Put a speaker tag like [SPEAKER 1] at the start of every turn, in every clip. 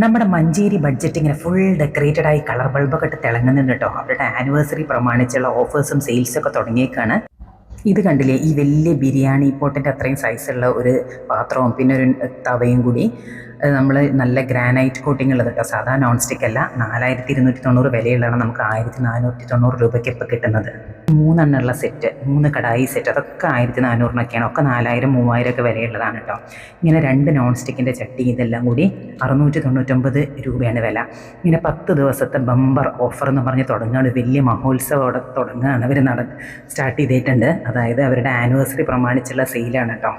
[SPEAKER 1] നമ്മുടെ മഞ്ചേരി ബഡ്ജറ്റ് ഇങ്ങനെ full decorated ആയി കളർ ബൾബൊക്കെ ഇട്ട് തിളങ്ങുന്നുണ്ട് കേട്ടോ. അവരുടെ ആനിവേഴ്സറി പ്രമാണിച്ചുള്ള ഓഫേഴ്സും സെയിൽസൊക്കെ തുടങ്ങിയേക്കാണ്. ഇത് കണ്ടില്ലേ, ഈ വലിയ ബിരിയാണി പോട്ടിൻ്റെ അത്രയും സൈസുള്ള ഒരു പാത്രവും പിന്നെ ഒരു തവയും കൂടി നമ്മൾ നല്ല ഗ്രാനൈറ്റ് കോട്ടിംഗ് ഉള്ളത് കേട്ടോ. സാധാ നോൺ സ്റ്റിക്ക് അല്ല. 4290 വിലയുള്ളതാണ് നമുക്ക് 1490 രൂപയ്ക്ക് ഇപ്പോൾ കിട്ടുന്നത്. 3 എണ്ണമുള്ള സെറ്റ്, 3 കടായി സെറ്റ്, അതൊക്കെ 1400-നൊക്കെയാണ്. ഒക്കെ 4000 3000 ഒക്കെ വിലയുള്ളതാണ് കേട്ടോ. ഇങ്ങനെ 2 നോൺ സ്റ്റിക്കിൻ്റെ ചട്ടി ഇതെല്ലാം കൂടി 699 രൂപയാണ് വില. ഇങ്ങനെ 10 ദിവസത്തെ ബമ്പർ ഓഫർ എന്ന് പറഞ്ഞ് തുടങ്ങുകയാണ്. വലിയ മഹോത്സവം അവിടെ തുടങ്ങുകയാണ്. അവർ സ്റ്റാർട്ട് ചെയ്തിട്ടുണ്ട്. അതായത് അവരുടെ ആനിവേഴ്സറി പ്രമാണിച്ചുള്ള സെയിലാണ് കേട്ടോ.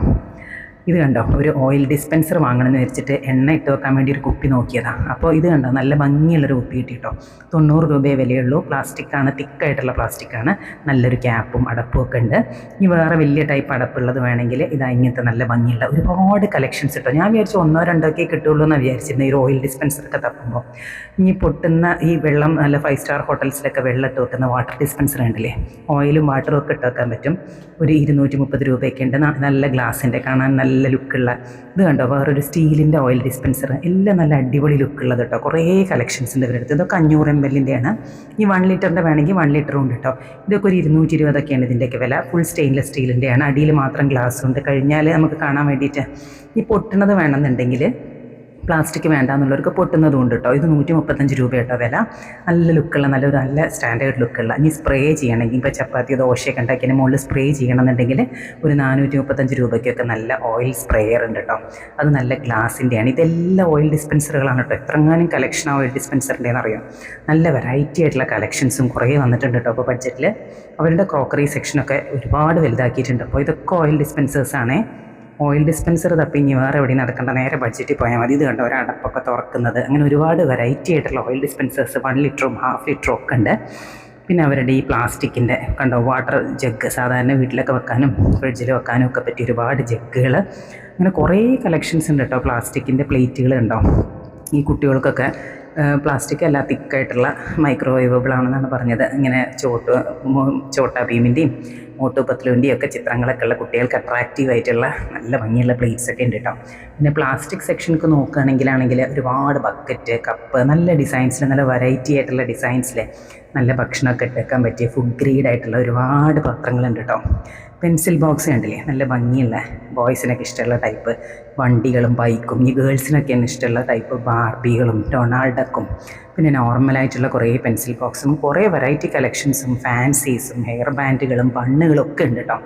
[SPEAKER 1] ഇത് കണ്ടോ, ഒരു ഓയിൽ ഡിസ്പെൻസർ വാങ്ങണമെന്ന് വെച്ചിട്ട് എണ്ണ ഇട്ട് വെക്കാൻ വേണ്ടി ഒരു കുപ്പി നോക്കിയതാണ്. അപ്പോൾ ഇത് കണ്ടോ, നല്ല ഭംഗിയുള്ളൊരു കുപ്പി കിട്ടിട്ടോ. 90 രൂപയെ വിലയുള്ളൂ. പ്ലാസ്റ്റിക്കാണ്, തിക്കായിട്ടുള്ള പ്ലാസ്റ്റിക്കാണ്. നല്ലൊരു ക്യാപ്പും അടപ്പും ഒക്കെ ഉണ്ട്. ഈ വേറെ വലിയ ടൈപ്പ് അടപ്പുള്ളത് വേണമെങ്കിൽ ഇതാ ഇങ്ങനത്തെ നല്ല ഭംഗിയുള്ള ഒരുപാട് കളക്ഷൻസ് കിട്ടും. ഞാൻ വിചാരിച്ചു 1-2 ഒക്കെ കിട്ടുള്ളൂ എന്ന് വിചാരിച്ചിരുന്നു ഈ ഓയിൽ ഡിസ്പെൻസറൊക്കെ തപ്പുമ്പോൾ. ഇനി പൊട്ടുന്ന ഈ വെള്ളം നല്ല 5 സ്റ്റാർ ഹോട്ടൽസിലൊക്കെ വെള്ളം ഇട്ട് വെക്കുന്ന വാട്ടർ ഡിസ്പെൻസർ ഉണ്ടല്ലേ, ഓയിലും വാട്ടറും ഒക്കെ ഇട്ട് വെക്കാൻ പറ്റും. ഒരു 230 രൂപയൊക്കെ ഉണ്ട്. നല്ല ഗ്ലാസിൻ്റെ, കാണാൻ നല്ല ലുക്കുള്ള. ഇത് കണ്ടോ, വേറൊരു സ്റ്റീലിൻ്റെ ഓയിൽ ഡിസ്പെൻസർ. എല്ലാം നല്ല അടിപൊളി ലുക്കുള്ളത് കേട്ടോ. കുറേ കളക്ഷൻസ് ഉണ്ട് ഇവരുടെ അടുത്ത്. ഇതൊക്കെ 500 ml-ൻ്റെയാണ്. ഈ 1 ലിറ്ററിൻ്റെ വേണമെങ്കിൽ 1 ലിറ്ററും ഉണ്ട് കേട്ടോ. ഇതൊക്കെ ഒരു 220 ഇതിൻ്റെയൊക്കെ വില. ഫുൾ സ്റ്റെയിൻലെസ് സ്റ്റീലിൻ്റെയാണ്. അടിയിൽ മാത്രം ഗ്ലാസ് ഉണ്ട്. കഴിഞ്ഞാൽ നമുക്ക് കാണാൻ വേണ്ടിയിട്ട്. ഈ പൊട്ടുന്നത് വേണമെന്നുണ്ടെങ്കിൽ പ്ലാസ്റ്റിക് വേണ്ട എന്നുള്ളവർക്ക് പൊട്ടുന്നതും ഉണ്ട് കേട്ടോ. ഇത് 135 രൂപ കേട്ടോ വില. നല്ല ലുക്കുള്ള, നല്ല സ്റ്റാൻഡേർഡ് ലുക്കുള്ള. ഇനി സ്പ്രേ ചെയ്യണമെങ്കിൽ ഇപ്പോൾ ചപ്പാത്തി ദോശയൊക്കെ ഉണ്ടാക്കിയതിന് മുകളിൽ സ്പ്രേ ചെയ്യണമെന്നുണ്ടെങ്കിൽ ഒരു 435 രൂപയ്ക്കൊക്കെ നല്ല ഓയിൽ സ്പ്രേയർ ഉണ്ട് കേട്ടോ. അത് നല്ല ഗ്ലാസിൻ്റെയാണ്. ഇതെല്ലാം ഓയിൽ ഡിസ്പെൻസറുകളാണ് കേട്ടോ. എത്രങ്ങാനും കളക്ഷൻ ഓയിൽ ഡിസ്പെൻസറിൻ്റെന്ന് അറിയാം. നല്ല വെറൈറ്റി ആയിട്ടുള്ള കളക്ഷൻസും കുറേ വന്നിട്ടുണ്ട് കേട്ടോ. അപ്പോൾ ബഡ്ജറ്റിൽ അവരുടെ ക്രോക്കറി സെക്ഷനൊക്കെ ഒരുപാട് വലുതാക്കിയിട്ടുണ്ട്. അപ്പോൾ ഇതൊക്കെ ഓയിൽ ഡിസ്പെൻസേഴ്സാണേ. ഓയിൽ ഡിസ്പെൻസർ തപ്പി ഇനി വേറെ എവിടെയും നടക്കേണ്ട, നേരെ ബഡ്ജറ്റിൽ പോയാൽ മതി. ഇത് കണ്ടോ, ഒരു അടപ്പൊക്കെ തുറക്കുന്നത്. അങ്ങനെ ഒരുപാട് വെറൈറ്റി ആയിട്ടുള്ള ഓയിൽ ഡിസ്പെൻസേഴ്സ് 1 ലിറ്ററും 1/2 ലിറ്ററും ഒക്കെ ഉണ്ട്. പിന്നെ അവരുടെ ഈ പ്ലാസ്റ്റിക്കിൻ്റെ കണ്ടോ, വാട്ടർ ജഗ്, സാധാരണ വീട്ടിലൊക്കെ വെക്കാനും ഫ്രിഡ്ജിൽ വെക്കാനും ഒക്കെ പറ്റിയ ഒരുപാട് ജഗ്ഗുകൾ. അങ്ങനെ കുറേ കളക്ഷൻസ് ഉണ്ട് കേട്ടോ. പ്ലാസ്റ്റിക്കിൻ്റെ പ്ലേറ്റുകൾ ഉണ്ടോ. ഈ കുട്ടികൾക്കൊക്കെ പ്ലാസ്റ്റിക് അല്ല, തിക്കായിട്ടുള്ള മൈക്രോവേവബിൾ ആണെന്നാണ് പറഞ്ഞത്. ഇങ്ങനെ ചോട്ടാ ഭീമിൻ്റെയും മോട്ടു പത്ലുവിൻ്റെയും ഒക്കെ ചിത്രങ്ങളൊക്കെ ഉള്ള കുട്ടികൾക്ക് അട്രാക്റ്റീവ് ആയിട്ടുള്ള നല്ല ഭംഗിയുള്ള പ്ലേറ്റ്സ് ഒക്കെ ഉണ്ട് കേട്ടോ. പിന്നെ പ്ലാസ്റ്റിക് സെക്ഷനൊക്കെ നോക്കുകയാണെങ്കിൽ ഒരുപാട് ബക്കറ്റ്, കപ്പ്, നല്ല ഡിസൈൻസിൽ, നല്ല വെറൈറ്റി ആയിട്ടുള്ള ഡിസൈൻസിൽ നല്ല ഭക്ഷണമൊക്കെ ഇട്ടേക്കാൻ പറ്റിയ ഫുഡ് ഗ്രേഡ് ആയിട്ടുള്ള ഒരുപാട് പാത്രങ്ങളുണ്ട് കേട്ടോ. പെൻസിൽ ബോക്സ് കണ്ടില്ലേ, നല്ല ഭംഗിയുള്ള, ബോയ്സിനൊക്കെ ഇഷ്ടമുള്ള ടൈപ്പ് വണ്ടികളും ബൈക്കും. ഈ ഗേൾസിനൊക്കെയാണ് ഇഷ്ടമുള്ള ടൈപ്പ് ബാർബികളും ഡൊണാൾഡക്കും. പിന്നെ നോർമലായിട്ടുള്ള കുറേ പെൻസിൽ ബോക്സും കുറേ വെറൈറ്റി കളക്ഷൻസും ഫാൻസീസും ഹെയർ ബാൻഡുകളും ബണ്ണുകളും ഒക്കെ ഉണ്ട് കേട്ടോ.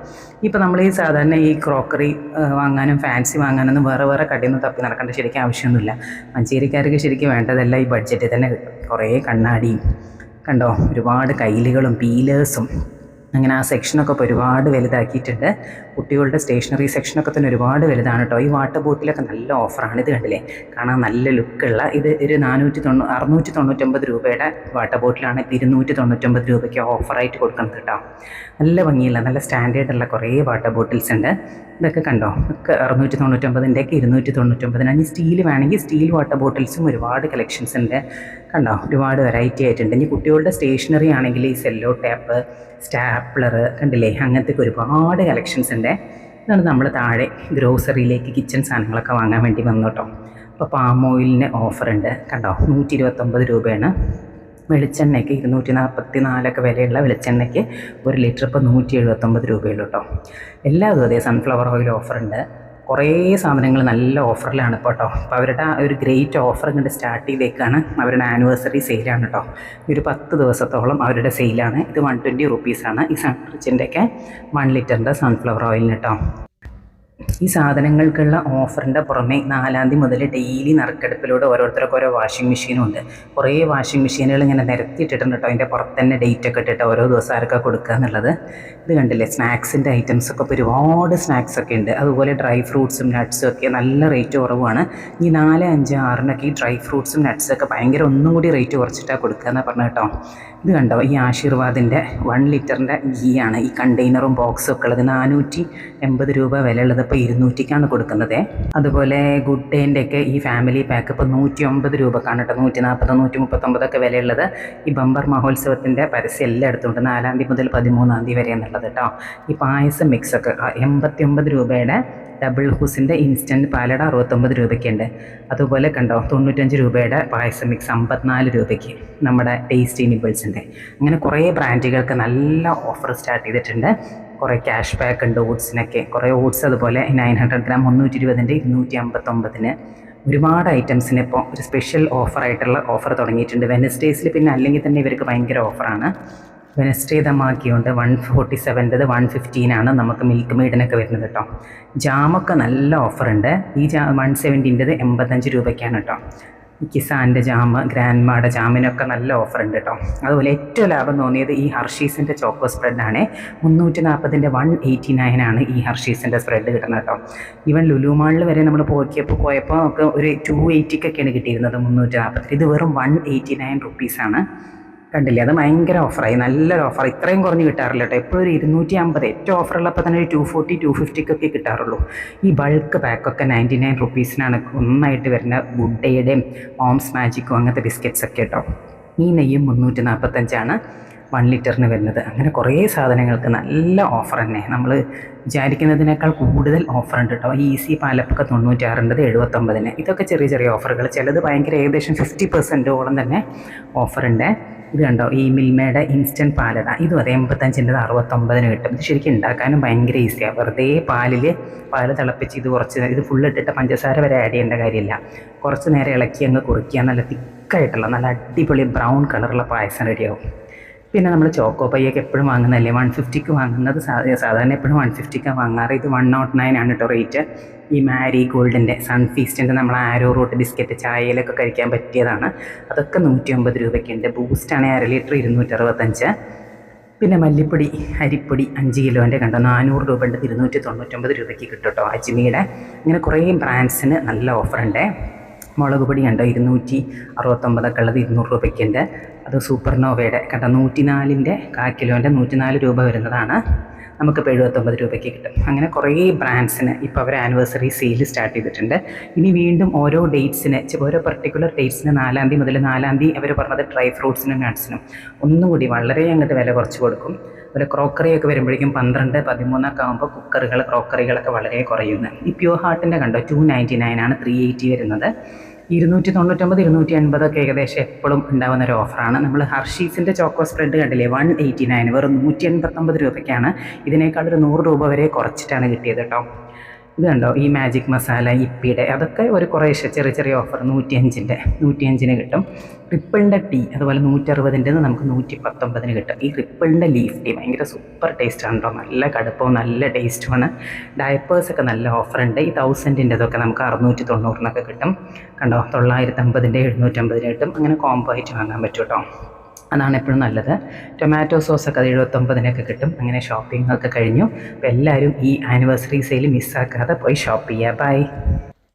[SPEAKER 1] ഇപ്പോൾ നമ്മൾ ഈ സാധാരണ ഈ ക്രോക്കറി വാങ്ങാനും ഫാൻസി വാങ്ങാനൊന്നും വേറെ കടയിൽ നിന്ന് തപ്പി നടക്കേണ്ട ശരിക്കും ആവശ്യമൊന്നുമില്ല. മഞ്ചേരിക്കാർക്ക് ശരിക്കും വേണ്ടതെല്ലാം ഈ ബഡ്ജറ്റിൽ തന്നെ കിട്ടും. കുറേ കണ്ണാടിയും കണ്ടോ, ഒരുപാട് കൈലുകളും പീലേഴ്സും. അങ്ങനെ ആ സെക്ഷനൊക്കെ ഇപ്പോൾ ഒരുപാട് വലുതാക്കിയിട്ടുണ്ട്. കുട്ടികളുടെ സ്റ്റേഷനറി സെക്ഷനൊക്കെ തന്നെ ഒരുപാട് വലുതാണ് കേട്ടോ. ഈ വാട്ടർ ബോട്ടിലൊക്കെ നല്ല ഓഫറാണ്. ഇത് കണ്ടില്ലേ, കാണാൻ നല്ല ലുക്കുള്ള. ഇത് ഒരു 699 രൂപയുടെ വാട്ടർ ബോട്ടിലാണ്. 299 രൂപയ്ക്ക് ഓഫറായിട്ട് കൊടുക്കുന്നത് കേട്ടോ. നല്ല ഭംഗിയുള്ള, നല്ല സ്റ്റാൻഡേർഡുള്ള കുറേ വാട്ടർ ബോട്ടിൽസ് ഉണ്ട്. ഇതൊക്കെ കണ്ടോ, ഒക്കെ 699-ൻ്റെയൊക്കെ 299. സ്റ്റീൽ വേണമെങ്കിൽ സ്റ്റീൽ വാട്ടർ ബോട്ടിൽസും ഒരുപാട് കളക്ഷൻസ് ഉണ്ട് കണ്ടോ. ഒരുപാട് വെറൈറ്റി ആയിട്ടുണ്ട്. ഇനി കുട്ടികളുടെ സ്റ്റേഷനറി ആണെങ്കിൽ ഈ സെല്ലോ ടാപ്പ്, സ്റ്റാപ്ലർ കണ്ടില്ലേ, അങ്ങനത്തെ ഒരുപാട് കളക്ഷൻസ് ഉണ്ട്. ഇതാണ് നമ്മൾ താഴെ ഗ്രോസറിയിലേക്ക് കിച്ചൺ സാധനങ്ങളൊക്കെ വാങ്ങാൻ വേണ്ടി വന്നു കേട്ടോ. അപ്പോൾ പാം ഓയിലിന് ഓഫറുണ്ട് കണ്ടോ. 129 രൂപയാണ്. വെളിച്ചെണ്ണയ്ക്ക് 244 വിലയുള്ള വെളിച്ചെണ്ണയ്ക്ക് 1 ലിറ്റർ ഇപ്പോൾ 179 രൂപയുള്ളൂ കേട്ടോ. എല്ലാതും അതേ. സൺഫ്ലവർ ഓയിൽ ഓഫറുണ്ട്. കുറേ സാധനങ്ങൾ നല്ല ഓഫറിലാണ് ഇപ്പോൾ കേട്ടോ. അപ്പോൾ അവരുടെ ഒരു ഗ്രേറ്റ് ഓഫർ ഇങ്ങോട്ട് സ്റ്റാർട്ട് ചെയ്തേക്കാണ്. അവരുടെ ആനിവേഴ്സറി സെയിലാണ് കേട്ടോ. ഒരു 10 ദിവസത്തോളം അവരുടെ സെയിലാണ്. ഇത് 120 റുപ്പീസാണ് ഈ സൺറിച്ചിൻ്റെയൊക്കെ 1 ലിറ്ററിൻ്റെ സൺഫ്ലവർ ഓയിലിന് കേട്ടോ. ഈ സാധനങ്ങൾക്കുള്ള ഓഫറിൻ്റെ പുറമെ 4-ാം തീയതി മുതൽ ഡെയിലി നറുക്കെടുപ്പിലൂടെ ഓരോരുത്തർക്ക് ഓരോ വാഷിംഗ് മെഷീനും ഉണ്ട്. കുറേ വാഷിംഗ് മെഷീനുകൾ ഇങ്ങനെ നിരത്തിയിട്ടിട്ടുണ്ട് കേട്ടോ. അതിൻ്റെ പുറത്ത് തന്നെ ഡേറ്റൊക്കെ ഇട്ടിട്ട് ഓരോ ദിവസം ആർക്കാണ് കൊടുക്കുക എന്നുള്ളത്. ഇത് കണ്ടില്ലേ, സ്നാക്സിൻ്റെ ഐറ്റംസൊക്കെ ഇപ്പോൾ ഒരുപാട് സ്നാക്സൊക്കെ ഉണ്ട്. അതുപോലെ ഡ്രൈ ഫ്രൂട്ട്സും നട്ട്സും ഒക്കെ നല്ല റേറ്റ് കുറവാണ്. ഈ 4, 5, 6-നൊക്കെ ഈ ഡ്രൈ ഫ്രൂട്ട്സും നട്ട്സൊക്കെ ഭയങ്കര ഒന്നും കൂടി റേറ്റ് കുറച്ചിട്ടാണ് കൊടുക്കുക എന്നാണ് പറഞ്ഞത് കേട്ടോ. ഇത് കണ്ടോ, ഈ ആശീർവാദിൻ്റെ 1 ലിറ്ററിൻ്റെ ഗീ ആണ്. ഈ കണ്ടെയ്നറും ബോക്സും ഒക്കെ ഉള്ളത് 480 രൂപ വിലയുള്ളത് ഇപ്പോൾ 200-ക്കാണ് കൊടുക്കുന്നത്. അതുപോലെ ഗുഡ് ഡേൻ്റെയൊക്കെ ഈ ഫാമിലി പാക്ക് ഇപ്പോൾ 109 രൂപക്കാണ് കേട്ടോ. 140, 139 വിലയുള്ളത്. ഈ ബമ്പർ മഹോത്സവത്തിൻ്റെ പരസ്യം എല്ലാം എടുത്തുകൊണ്ട് 4-ാം തീയതി മുതൽ 13-ാം തീയതി വരെ എന്നുള്ളത് കേട്ടോ. ഈ പായസം മിക്സൊക്കെ 89 രൂപയുടെ ഡബിൾ ഹൂസിൻ്റെ ഇൻസ്റ്റൻറ്റ് പാലട 69 രൂപയ്ക്കുണ്ട്. അതുപോലെ കണ്ടോ 95 രൂപയുടെ പായസം മിക്സ് 54 രൂപയ്ക്ക് നമ്മുടെ ടേസ്റ്റി നിബിൾസിൻ്റെ. അങ്ങനെ കുറേ ബ്രാൻഡുകൾക്ക് നല്ല ഓഫർ സ്റ്റാർട്ട് ചെയ്തിട്ടുണ്ട്. കുറേ ക്യാഷ് ബാക്ക് ഉണ്ട് ഓട്സിനൊക്കെ. കുറേ ഓട്സ് അതുപോലെ 900 ഗ്രാം 320-ൻ്റെ 259-ന്. ഒരുപാട് ഐറ്റംസിന് ഇപ്പോൾ ഒരു സ്പെഷ്യൽ ഓഫറായിട്ടുള്ള ഓഫർ തുടങ്ങിയിട്ടുണ്ട് വെനസ്ഡേയ്സിൽ. പിന്നെ അല്ലെങ്കിൽ തന്നെ ഇവർക്ക് ഭയങ്കര ഓഫറാണ്. വെനസ്ഡേ ദമാക്കിയുണ്ട് 147-ത് 115 നമുക്ക് മിൽക്ക് മെയ്ഡിനൊക്കെ വരുന്നത് കേട്ടോ. ജാമൊക്കെ നല്ല ഓഫറുണ്ട്. ഈ 170-ൻ്റെത് 85 രൂപയ്ക്കാണ് കേട്ടോ. കിസാൻ്റെ ജാം, ഗ്രാൻഡ്മായുടെ ജാമിനൊക്കെ നല്ല ഓഫറുണ്ട് കേട്ടോ. അതുപോലെ ഏറ്റവും ലാഭം തോന്നിയത് ഈ ഹർഷീസിൻ്റെ ചോക്കോ സ്പ്രെഡാണ്. 340-ൻ്റെ 189 ഈ ഹർഷീസിൻ്റെ സ്പ്രെഡ് കിട്ടുന്നത് കേട്ടോ. ഈവൻ ലുലു മാളിൽ വരെ നമ്മൾ പോയപ്പോൾ നമുക്ക് ഒരു 280-ക്കൊക്കെയാണ് കിട്ടിയിരുന്നത് 340. ഇത് വെറും 189 റുപ്പീസാണ്. കണ്ടില്ലേ, അത് ഭയങ്കര ഓഫറായി. നല്ലൊരു ഓഫർ. ഇത്രയും കുറഞ്ഞ് കിട്ടാറില്ല കേട്ടോ. എപ്പോഴും ഒരു 250 ഏറ്റവും ഓഫറുള്ളപ്പോൾ തന്നെ ഒരു 240 250-ക്കൊക്കെ കിട്ടാറുള്ളൂ. ഈ ബൾക്ക് പാക്കൊക്കെ 99 റുപ്പീസിനാണ് ഒന്നായിട്ട് വരുന്ന ഗുഡ് ഡേയുടെയും മോംസ് മാജിക്കും അങ്ങനത്തെ ബിസ്ക്കറ്റ്സൊക്കെ കേട്ടോ. ഈ നെയ്യും 345 1 ലിറ്ററിന് വരുന്നത്. അങ്ങനെ കുറേ സാധനങ്ങൾക്ക് നല്ല ഓഫർ തന്നെ. നമ്മൾ വിചാരിക്കുന്നതിനേക്കാൾ കൂടുതൽ ഓഫറുണ്ട് കേട്ടോ. ഈസി പാലപ്പൊക്കെ 96-ൻ്റെത് 79-ന്. ഇതൊക്കെ ചെറിയ ചെറിയ ഓഫറുകൾ. ചിലത് ഭയങ്കര ഏകദേശം 50%ഓളം തന്നെ ഓഫറുണ്ട്. ഇത് കണ്ടോ, ഈ മിൽമയുടെ ഇൻസ്റ്റൻറ്റ് പാലട. ഇതും അതെ 85-ൻ്റെത് 69-ന് കിട്ടും. ഇത് ശരിക്കും ഉണ്ടാക്കാനും ഭയങ്കര ഈസിയാണ്. വെറുതെ പാല് തിളപ്പിച്ച് ഇത് ഫുള്ള് ഇട്ടിട്ട് പഞ്ചസാര വരെ ആഡ് ചെയ്യേണ്ട കാര്യമില്ല. കുറച്ച് നേരം ഇളക്കി അങ്ങ് കുറിക്കുക. നല്ല തിക്കായിട്ടുള്ള നല്ല അടിപൊളി ബ്രൗൺ കളറുള്ള പായസം റെഡിയാവും. പിന്നെ നമ്മൾ ചോക്കോ പയ്യൊക്കെ എപ്പോഴും വാങ്ങുന്നതല്ലേ, 150-ക്ക് വാങ്ങുന്നത്. സാധാരണ എപ്പോഴും 150-ക്കാണ് വാങ്ങാറ്. ഇത് 109 കേട്ടോ റേറ്റ്. ഈ മാരി ഗോൾഡിൻ്റെ സൺഫീസ്റ്റിൻ്റെ നമ്മൾ ആരോ റൂട്ട് ബിസ്ക്കറ്റ് ചായയിലൊക്കെ കഴിക്കാൻ പറ്റിയതാണ്. അതൊക്കെ 150 രൂപയ്ക്കുണ്ട്. ബൂസ്റ്റാണെങ്കിൽ 1/2 ലിറ്റർ 265. പിന്നെ മല്ലിപ്പൊടി അരിപ്പൊടി 5 കിലോൻ്റെ കണ്ടോ 400 രൂപ ഉണ്ട്. 299 രൂപയ്ക്ക് കിട്ടും കേട്ടോ അജ്മിയുടെ. ഇങ്ങനെ കുറേ ബ്രാൻഡ്സിന് നല്ല ഓഫറുണ്ട്. മുളക് പൊടി കണ്ടോ 269 ഉള്ളത് 200 രൂപയ്ക്കുണ്ട്. അത് സൂപ്പർനോവയുടെ കണ്ടോ 104-ൻ്റെ 1/4 കിലോൻ്റെ 104 രൂപ വരുന്നതാണ്. നമുക്കിപ്പോൾ 79 രൂപയ്ക്ക് കിട്ടും. അങ്ങനെ കുറേ ബ്രാൻഡ്സിന് ഇപ്പോൾ അവർ ആനിവേഴ്സറി സെയിൽ സ്റ്റാർട്ട് ചെയ്തിട്ടുണ്ട്. ഇനി വീണ്ടും ഓരോ ഡേറ്റ്സിന്, ഓരോ പെർട്ടിക്കുലർ ഡേറ്റ്സിന് 4-ാം തീയതി മുതൽ 4-ാം തീയതി അവർ പറഞ്ഞത് ഡ്രൈ ഫ്രൂട്ട്സിനും നട്ട്സിനും ഒന്നും കൂടി വളരെ അങ്ങോട്ട് വില കുറച്ച് കൊടുക്കും. അതുപോലെ ക്രോക്കറിയൊക്കെ വരുമ്പോഴേക്കും 12, 13 ആകുമ്പോൾ ക്രോക്കറികളൊക്കെ വളരെ കുറയുന്നു. ഈ പ്യൂർ ഹാർട്ടിൻ്റെ കണ്ടോ 299 380 വരുന്നത്. 299 280 ഏകദേശം എപ്പോഴും ഉണ്ടാകുന്ന ഒരു ഓഫറാണ്. നമ്മൾ ഹർഷീസിൻ്റെ ചോക്കോ സ്പ്രെഡ് കണ്ടില്ലേ 189 വെറും 189 രൂപയ്ക്കാണ്. ഇതിനേക്കാൾ ഒരു 100 രൂപ വരെ കുറച്ചിട്ടാണ് കിട്ടിയത് കേട്ടോ. ഇത് കണ്ടോ ഈ മാജിക് മസാല ഇപ്പിയുടെ അതൊക്കെ ഒരു കുറേശ്ശെ ചെറിയ ചെറിയ ഓഫർ 105-ന് കിട്ടും. റിപ്പിളിൻ്റെ ടീ അതുപോലെ 160-ൻ്റെത് നമുക്ക് 119-ന് കിട്ടും. ഈ റിപ്പിളിൻ്റെ ലീഫ് ടീ ഭയങ്കര സൂപ്പർ ടേസ്റ്റാണ് കേട്ടോ. നല്ല കടുപ്പവും നല്ല ടേസ്റ്റുമാണ്. ഡയപ്പേഴ്സൊക്കെ നല്ല ഓഫറുണ്ട്. ഈ 1000-ൻ്റെതൊക്കെ നമുക്ക് 690-നൊക്കെ കിട്ടും. കണ്ടോ 950-ൻ്റെ 750-ന് കിട്ടും. അങ്ങനെ കോംബോ ആയിട്ട് വാങ്ങാൻ പറ്റും കേട്ടോ. അതാണ് എപ്പോഴും നല്ലത്. ടൊമാറ്റോ സോസൊക്കെ 79-നൊക്കെ കിട്ടും. അങ്ങനെ ഷോപ്പിംഗ് ഒക്കെ കഴിഞ്ഞു. അപ്പോൾ എല്ലാവരും ഈ ആനിവേഴ്സറി സെയിൽ മിസ്സാക്കാതെ പോയി ഷോപ്പ് ചെയ്യുക. ബൈ.